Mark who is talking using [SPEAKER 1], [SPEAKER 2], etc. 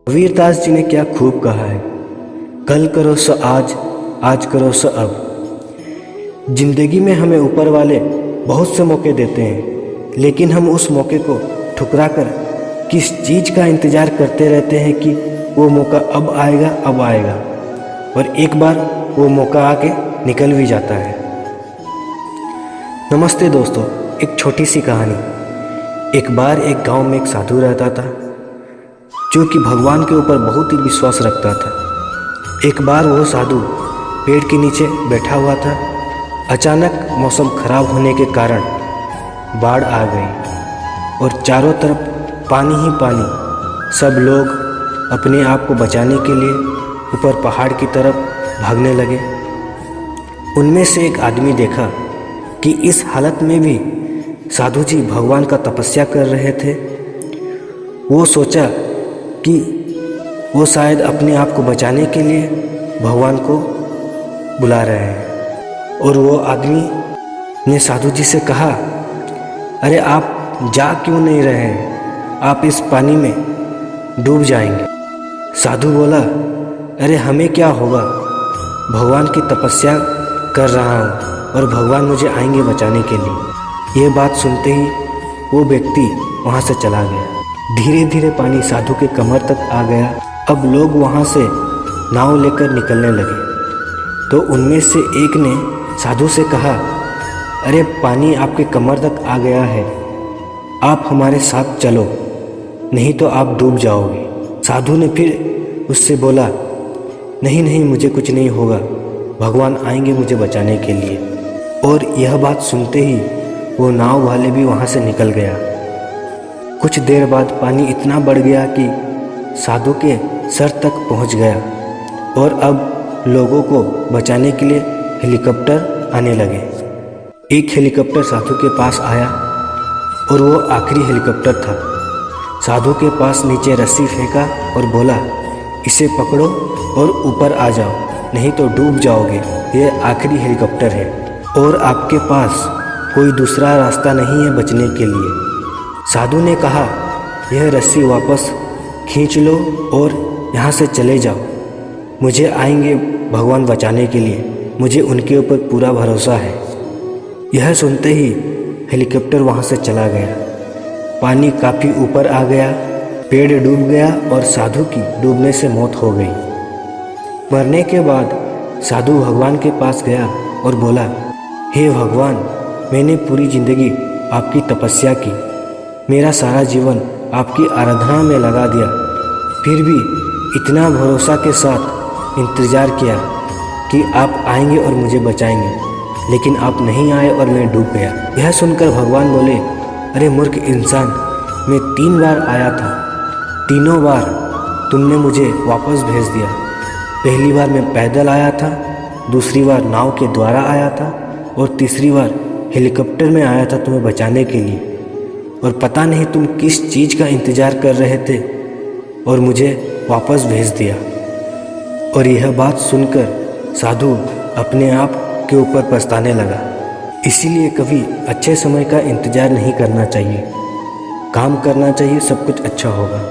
[SPEAKER 1] कबीरदास जी ने क्या खूब कहा है, कल करो सो आज, आज करो सो अब। जिंदगी में हमें ऊपर वाले बहुत से मौके देते हैं, लेकिन हम उस मौके को ठुकरा कर किस चीज़ का इंतज़ार करते रहते हैं कि वो मौका अब आएगा, अब आएगा, और एक बार वो मौका आके निकल भी जाता है। नमस्ते दोस्तों, एक छोटी सी कहानी। एक बार एक गांव में एक साधु रहता था जो कि भगवान के ऊपर बहुत ही विश्वास रखता था। एक बार वो साधु पेड़ के नीचे बैठा हुआ था। अचानक मौसम खराब होने के कारण बाढ़ आ गई और चारों तरफ पानी ही पानी। सब लोग अपने आप को बचाने के लिए ऊपर पहाड़ की तरफ भागने लगे। उनमें से एक आदमी देखा कि इस हालत में भी साधु जी भगवान का तपस्या कर रहे थे। वो सोचा कि वो शायद अपने आप को बचाने के लिए भगवान को बुला रहे हैं, और वो आदमी ने साधु जी से कहा, अरे आप जा क्यों नहीं रहे हैं, आप इस पानी में डूब जाएंगे। साधु बोला, अरे हमें क्या होगा, भगवान की तपस्या कर रहा हूँ और भगवान मुझे आएंगे बचाने के लिए। ये बात सुनते ही वो व्यक्ति वहाँ से चला गया। धीरे धीरे पानी साधु के कमर तक आ गया। अब लोग वहाँ से नाव लेकर निकलने लगे तो उनमें से एक ने साधु से कहा, अरे पानी आपके कमर तक आ गया है, आप हमारे साथ चलो, नहीं तो आप डूब जाओगे। साधु ने फिर उससे बोला, नहीं नहीं, मुझे कुछ नहीं होगा, भगवान आएंगे मुझे बचाने के लिए। और यह बात सुनते ही वो नाव वाले भी वहाँ से निकल गया। कुछ देर बाद पानी इतना बढ़ गया कि साधु के सर तक पहुँच गया, और अब लोगों को बचाने के लिए हेलीकॉप्टर आने लगे। एक हेलीकॉप्टर साधु के पास आया और वो आखिरी हेलीकॉप्टर था। साधु के पास नीचे रस्सी फेंका और बोला, इसे पकड़ो और ऊपर आ जाओ, नहीं तो डूब जाओगे। ये आखिरी हेलीकॉप्टर है और आपके पास कोई दूसरा रास्ता नहीं है बचने के लिए। साधु ने कहा, यह रस्सी वापस खींच लो और यहाँ से चले जाओ, मुझे आएंगे भगवान बचाने के लिए, मुझे उनके ऊपर पूरा भरोसा है। यह सुनते ही हेलीकॉप्टर वहाँ से चला गया। पानी काफ़ी ऊपर आ गया, पेड़ डूब गया और साधु की डूबने से मौत हो गई। मरने के बाद साधु भगवान के पास गया और बोला, हे भगवान, मैंने पूरी ज़िंदगी आपकी तपस्या की, मेरा सारा जीवन आपकी आराधना में लगा दिया, फिर भी इतना भरोसा के साथ इंतज़ार किया कि आप आएंगे और मुझे बचाएंगे, लेकिन आप नहीं आए और मैं डूब गया। यह सुनकर भगवान बोले, अरे मूर्ख इंसान, मैं 3 बार आया था, तीनों बार तुमने मुझे वापस भेज दिया। पहली बार मैं पैदल आया था, दूसरी बार नाव के द्वारा आया था, और तीसरी बार हेलीकॉप्टर में आया था तुम्हें बचाने के लिए, और पता नहीं तुम किस चीज़ का इंतज़ार कर रहे थे और मुझे वापस भेज दिया। और यह बात सुनकर साधु अपने आप के ऊपर पछताने लगा। इसीलिए कभी अच्छे समय का इंतज़ार नहीं करना चाहिए, काम करना चाहिए, सब कुछ अच्छा होगा।